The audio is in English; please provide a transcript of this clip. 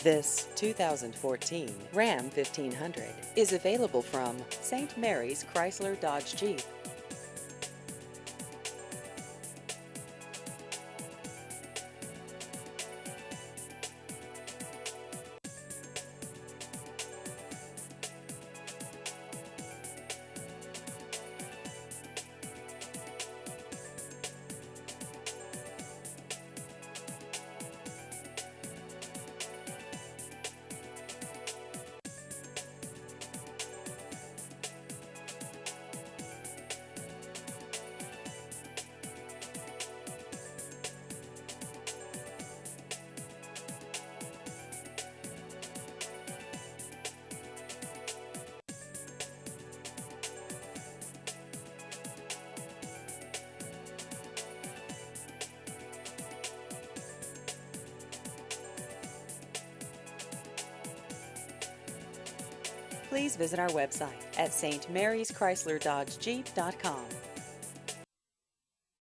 This 2014 Ram 1500 is available from St. Mary's Chrysler Dodge Jeep. Please visit our website at stmaryschrysler.dodge.jeep.com.